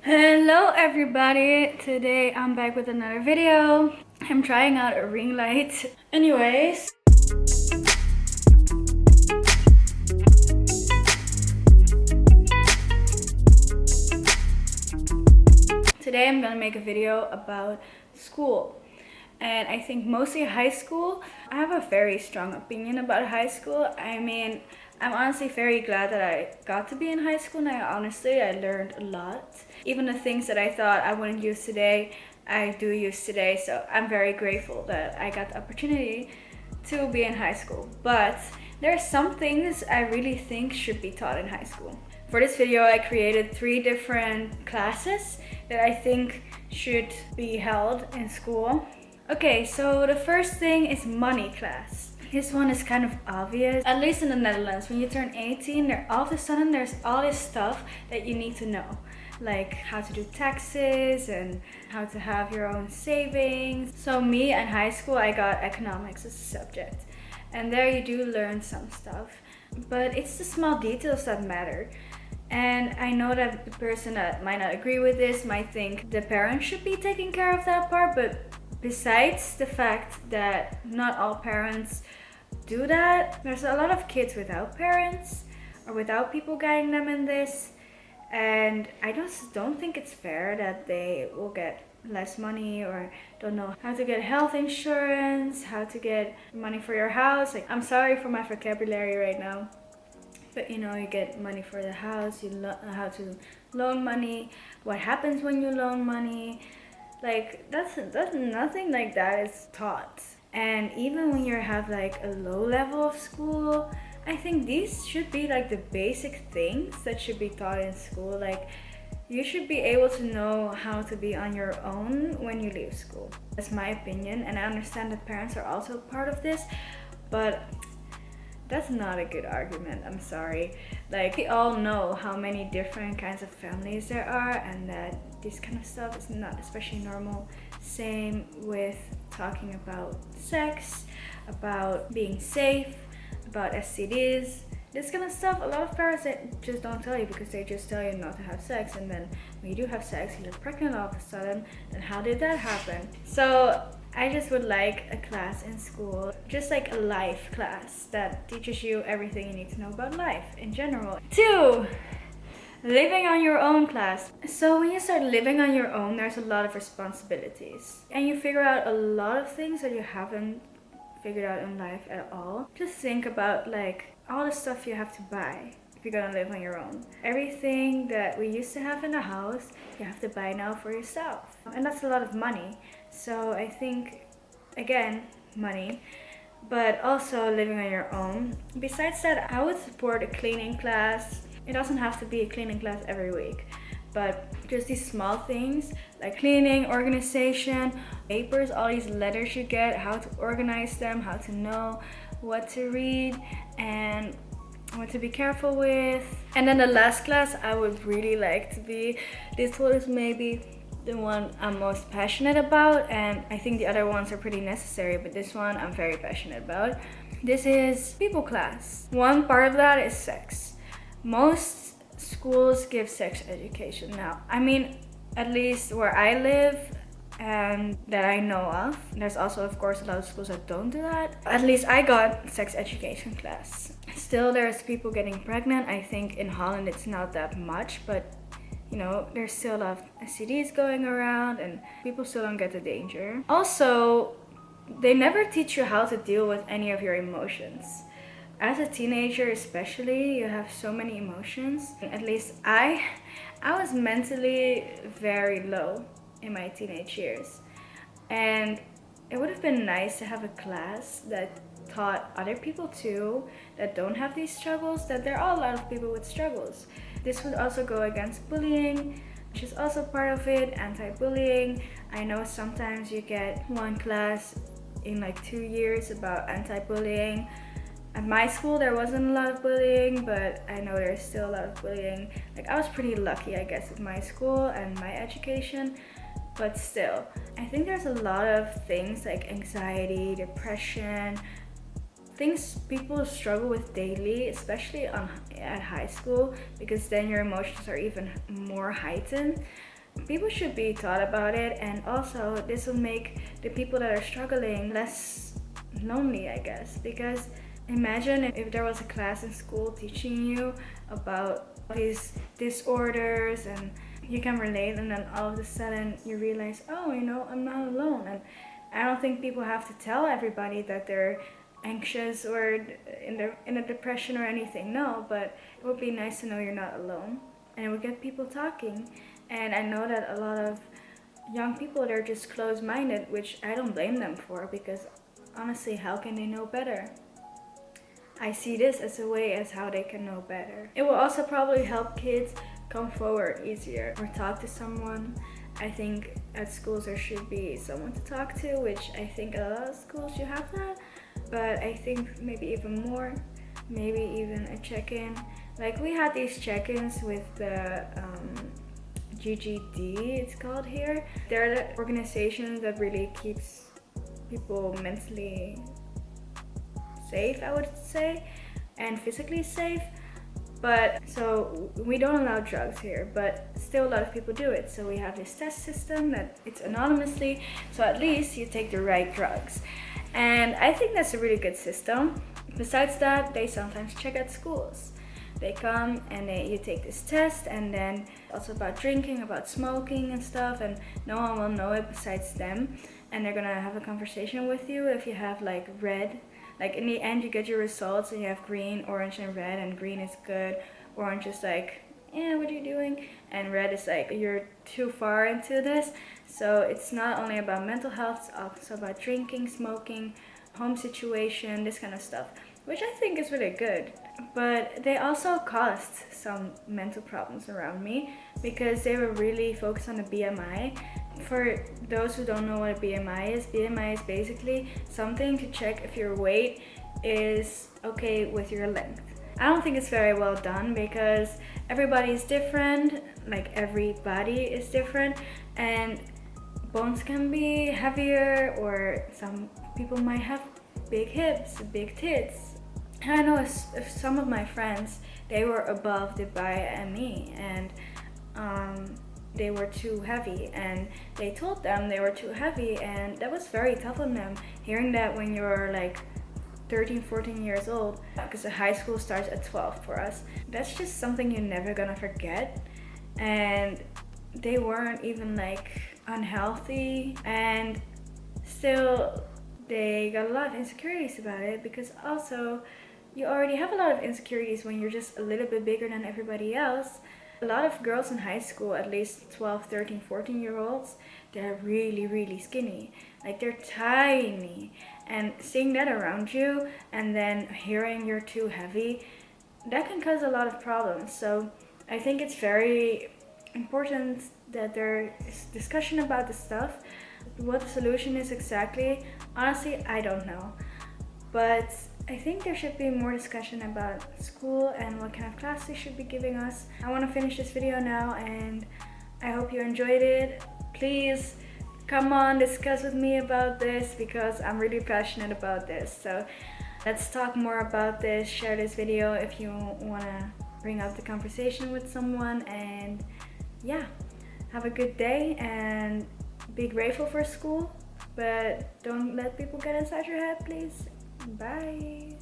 Hello everybody, today I'm back with another video. I'm trying out a ring light. Anyways, today I'm gonna make a video about school. And I think mostly high school. I have a very strong opinion about high school. I mean, I'm honestly very glad that I got to be in high school, and I learned a lot. Even the things that I thought I wouldn't use today, I do use today. So I'm very grateful that I got the opportunity to be in high school. But there are some things I really think should be taught in high school. For this video, I created 3 different classes that I think should be held in school. Okay, so the first thing is money class. This one is kind of obvious, at least in the Netherlands. When you turn 18, all of a sudden there's all this stuff that you need to know. Like how to do taxes and how to have your own savings. So me in high school, I got economics as a subject. And there you do learn some stuff. But it's the small details that matter. And I know that the person that might not agree with this might think the parents should be taking care of that part, but besides the fact that not all parents do that, there's a lot of kids without parents or without people guiding them in this, and I just don't think it's fair that they will get less money or don't know how to get health insurance, how to get money for your house. Like, I'm sorry for my vocabulary right now, but you know, you get money for the house, you learn how to loan money, what happens when you loan money. Like, that's nothing like that is taught. And even when you have like a low level of school, I think these should be like the basic things that should be taught in school. Like, you should be able to know how to be on your own when you leave school. That's my opinion, and I understand that parents are also part of this, but that's not a good argument, I'm sorry. Like, we all know how many different kinds of families there are, and that this kind of stuff is not especially normal. Same with talking about sex, about being safe, about STDs. This kind of stuff, a lot of parents just don't tell you because they just tell you not to have sex, and then when you do have sex, you get pregnant all of a sudden. And how did that happen? So I just would like a class in school, just like a life class that teaches you everything you need to know about life in general. 2, living on your own class. So when you start living on your own, there's a lot of responsibilities. And you figure out a lot of things that you haven't figured out in life at all. Just think about like all the stuff you have to buy if you're gonna live on your own. Everything that we used to have in the house, you have to buy now for yourself. And that's a lot of money. So I think, again, money, but also living on your own. Besides that, I would support a cleaning class. It doesn't have to be a cleaning class every week, but just these small things like cleaning, organization, papers, all these letters you get, how to organize them, how to know what to read and what to be careful with. And then the last class I would really like to be, this was maybe the one I'm most passionate about, and I think the other ones are pretty necessary, but this one I'm very passionate about. This is people class. One part of that is sex. Most schools give sex education now. I mean, at least where I live and that I know of. There's also, of course, a lot of schools that don't do that. At least I got sex education class. Still, there's people getting pregnant. I think in Holland it's not that much, but you know, there's still a lot of STDs going around and people still don't get the danger. Also, they never teach you how to deal with any of your emotions. As a teenager especially, you have so many emotions. At least I was mentally very low in my teenage years. And it would have been nice to have a class that taught other people too, that don't have these struggles, that there are a lot of people with struggles. This would also go against bullying, which is also part of it, anti-bullying. I know sometimes you get one class in like 2 years about anti-bullying. At my school there wasn't a lot of bullying, but I know there's still a lot of bullying. Like, I was pretty lucky, I guess, with my school and my education, but still, I think there's a lot of things like anxiety, depression, things people struggle with daily, especially at high school, because then your emotions are even more heightened. people should be taught about it, and also this will make the people that are struggling less lonely, I guess. Because imagine if there was a class in school teaching you about these disorders and you can relate, and then all of a sudden you realize, oh, you know, I'm not alone. And I don't think people have to tell everybody that they're anxious or in a depression or anything. No, but it would be nice to know you're not alone, and it would get people talking. And I know that a lot of young people, they're just closed-minded, which I don't blame them for, because honestly, how can they know better? I see this as a way as how they can know better. It will also probably help kids come forward easier or talk to someone. I think at schools there should be someone to talk to, which I think a lot of schools should have that. But I think maybe even more, maybe even a check-in. Like we had these check-ins with the GGD, it's called here. They're the organization that really keeps people mentally safe, I would say, and physically safe. But so we don't allow drugs here, but still a lot of people do it. So we have this test system that it's anonymously, so at least you take the right drugs. And I think that's a really good system. Besides that, they sometimes check at schools. They come and you take this test, and then also about drinking, about smoking and stuff, and no one will know it besides them. And they're gonna have a conversation with you if you have like red. Like in the end you get your results and you have green, orange and red, and green is good, orange is like, yeah, what are you doing? And red is like, you're too far into this. So it's not only about mental health, it's also about drinking, smoking, home situation, this kind of stuff, which I think is really good. But they also caused some mental problems around me because they were really focused on the BMI. For those who don't know what a BMI is basically something to check if your weight is okay with your length. I don't think it's very well done because everybody is different, like every body is different, and bones can be heavier, or some people might have big hips, big tits. And I know if some of my friends, they were above the BMI and they were too heavy, and they told them they were too heavy, and that was very tough on them, hearing that when you're like 13, 14 years old, because the high school starts at 12 for us. That's just something you're never gonna forget. And they weren't even like unhealthy, and still they got a lot of insecurities about it, because also you already have a lot of insecurities when you're just a little bit bigger than everybody else. A lot of girls in high school, at least 12, 13, 14-year-olds, they're really, really skinny. Like they're tiny. And seeing that around you and then hearing you're too heavy, that can cause a lot of problems. So I think it's very important that there is discussion about this stuff. What the solution is exactly, honestly, I don't know. But I think there should be more discussion about school and what kind of class they should be giving us. I want to finish this video now, and I hope you enjoyed it. Please come on, discuss with me about this, because I'm really passionate about this. So let's talk more about this. Share this video if you want to bring up the conversation with someone. And yeah, have a good day and be grateful for school, but don't let people get inside your head, please. Bye.